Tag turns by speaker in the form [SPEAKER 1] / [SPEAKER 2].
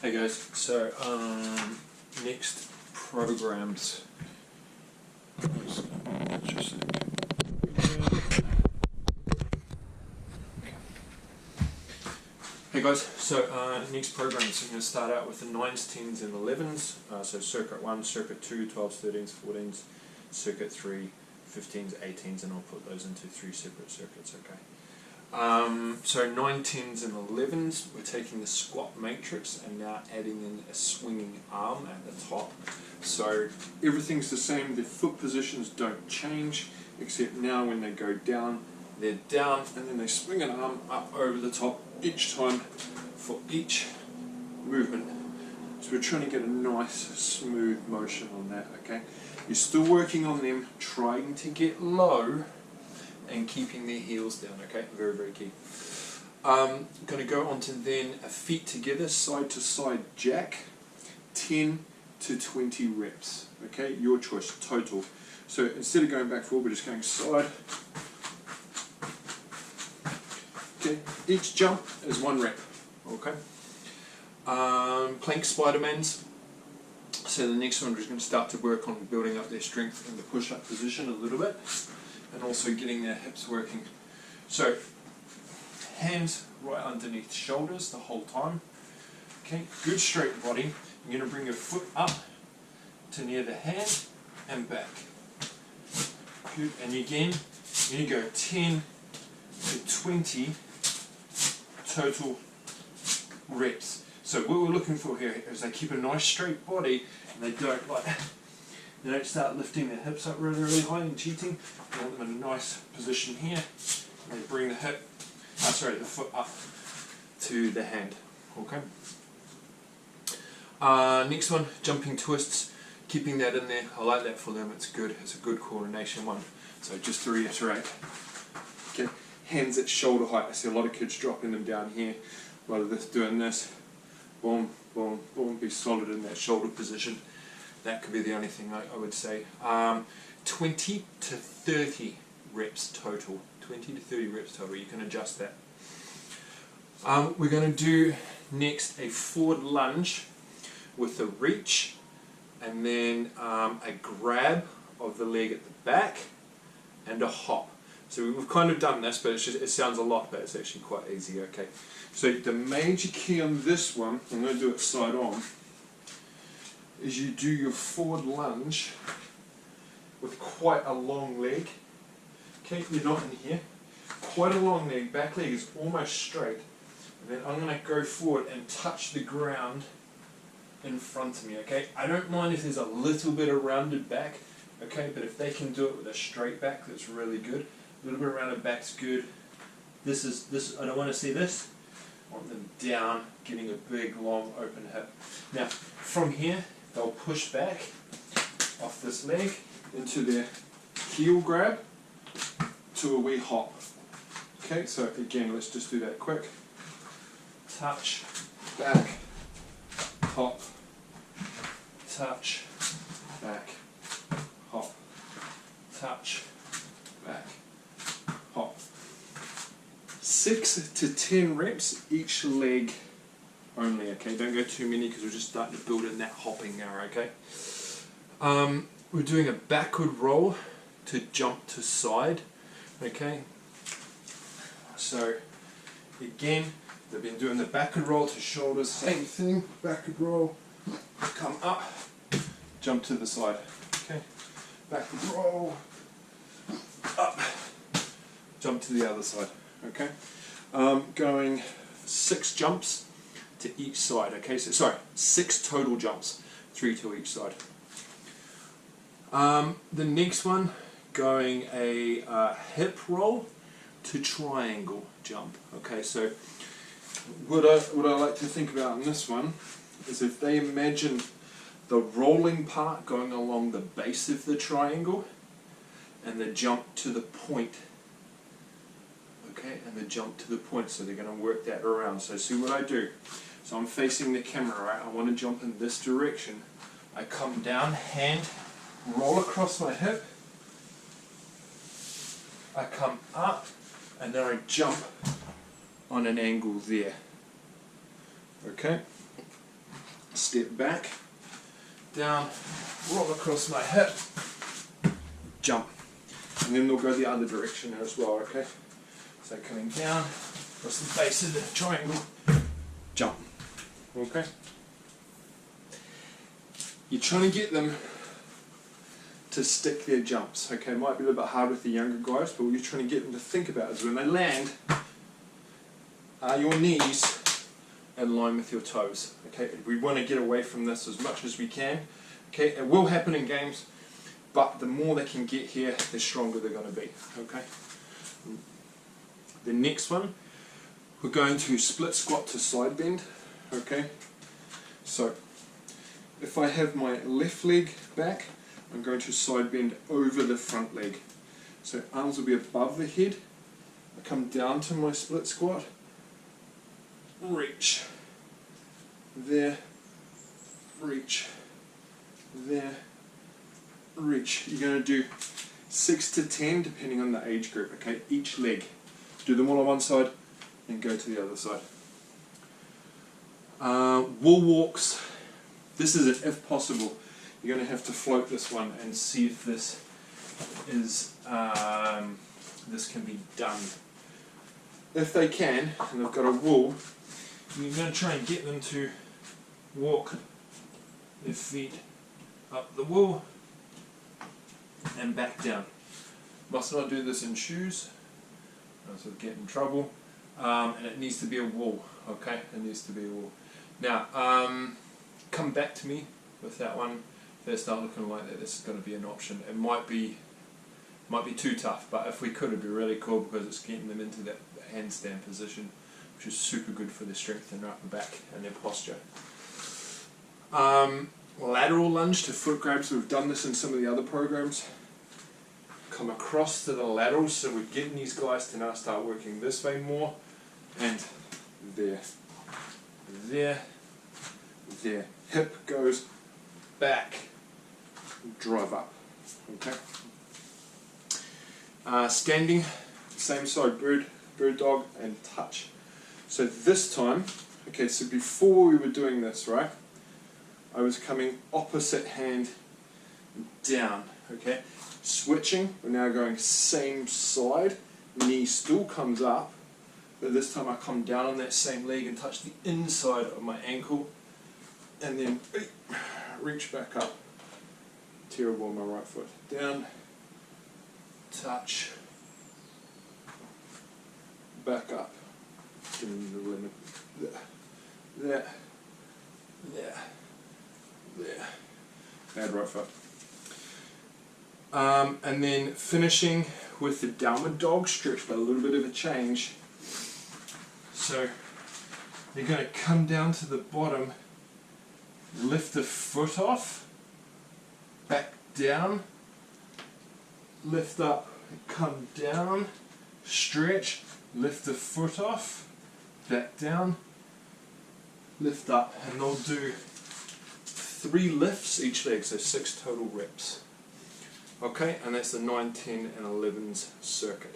[SPEAKER 1] Hey guys, so next programs. Hey guys, so next programs, I'm going to start out with the 9s, 10s and 11s, so circuit 1, circuit 2, 12s, 13s, 14s, circuit 3, 15s, 18s, and I'll put those into 3 separate circuits, okay? So 9, 10s and 11s, we're taking the squat matrix and now adding in a swinging arm at the top. So everything's the same, the foot positions don't change, except now when they go down, they're down and then they swing an arm up over the top each time for each movement. So we're trying to get a nice smooth motion on that, okay? You're still working on them, trying to get low and keeping their heels down, okay? Very, very key. Going to go on to then a feet together, side to side jack, 10 to 20 reps, okay? Your choice, total. So instead of going back forward, we're just going side. Okay, each jump is 1 rep, okay? Plank Spider-Mans. So the next one, we're just going to start to work on building up their strength in the push-up position a little bit, and also getting their hips working. So, hands right underneath shoulders the whole time. Okay, good straight body. You're going to bring your foot up to near the hand and back. Good, and again, you go 10 to 20 total reps. So what we're looking for here is they keep a nice straight body and they don't start lifting their hips up really, really high and cheating. You want them in a nice position here. And they bring the the foot up to the hand. Okay. Next one, jumping twists. Keeping that in there. I like that for them. It's good. It's a good coordination one. So just to reiterate. Okay. Hands at shoulder height. I see a lot of kids dropping them down here. A lot of this doing this. Boom, boom, boom. Be solid in that shoulder position. That could be the only thing I would say. 20 to 30 reps total. 20 to 30 reps total. You can adjust that. We're going to do next a forward lunge with a reach and then a grab of the leg at the back and a hop. So we've kind of done this, but it sounds a lot, but it's actually quite easy, okay? So the major key on this one, I'm going to do it side on, is you do your forward lunge with quite a long leg. Okay, you're not in here. Quite a long leg, back leg is almost straight. And then I'm going to go forward and touch the ground in front of me, okay? I don't mind if there's a little bit of rounded back, okay? But if they can do it with a straight back, that's really good. A little bit of rounded back's good. This I don't want to see this. I want them down, getting a big, long, open hip. Now, from here, they'll push back off this leg into their heel grab to a wee hop. Okay, so again, let's just do that quick. Touch, back, hop, touch, back, hop, touch, back, hop. 6 to 10 reps each leg only, okay? Don't go too many because we're just starting to build in that hopping now, okay? We're doing a backward roll to jump to side, okay? So, again, they've been doing the backward roll to shoulders, same thing, backward roll, come up, jump to the side, okay? Backward roll, up, jump to the other side, okay? Going 6 jumps to each side, okay? So, sorry, 6 total jumps, 3 to each side. The next one, going a hip roll to triangle jump, okay? So, what I like to think about in this one is if they imagine the rolling part going along the base of the triangle and the jump to the point. Okay, and the jump to the point, so they're going to work that around. So see what I do. So I'm facing the camera, right? I want to jump in this direction. I come down, hand, roll across my hip. I come up, and then I jump on an angle there. Okay? step back, down, roll across my hip, jump. And then they'll go the other direction as well, okay? So coming down, across the base of the triangle, jump, okay? You're trying to get them to stick their jumps, okay? It might be a little bit hard with the younger guys, but what you're trying to get them to think about is when they land, are your knees in line with your toes, okay? We want to get away from this as much as we can, okay? It will happen in games, but the more they can get here, the stronger they're going to be, okay? The next one, we're going to split squat to side bend, okay? So, if I have my left leg back, I'm going to side bend over the front leg. So arms will be above the head. I come down to my split squat, reach, there, reach, there, reach. You're going to do 6 to 10 depending on the age group, okay? Each leg. Do them all on one side and go to the other side. Wall walks. This is it, if possible. You're going to have to float this one and see if this is this can be done. If they can, and they've got a wall, you're going to try and get them to walk their feet up the wall and back down. Must not do this in shoes, else we'll get in trouble. And it needs to be a wall, okay? It needs to be a wall. Now, come back to me with that one. If they start looking like that, this is going to be an option. It might be too tough, but if we could, it'd be really cool because it's getting them into that handstand position, which is super good for their strength in their upper back and their posture. Lateral lunge to foot grabs. We've done this in some of the other programs. Come across to the laterals, so we're getting these guys to now start working this way more, and there, there, there. Hip goes back, drive up, okay? Standing, same side, bird dog, and touch. So this time, okay, so before we were doing this, right, I was coming opposite hand down, okay? Switching, we're now going same side, knee still comes up, but this time I come down on that same leg and touch the inside of my ankle, and then reach back up. Terrible on my right foot. Down, touch, back up. Give me the limit. There, there, there. Bad right foot. And then finishing with the downward dog stretch, but a little bit of a change. So you're going to come down to the bottom, lift the foot off, back down, lift up, come down, stretch, lift the foot off, back down, lift up, and they'll do 3 lifts each leg, so 6 total reps. Okay, and that's the 9, 10 and 11s circuit.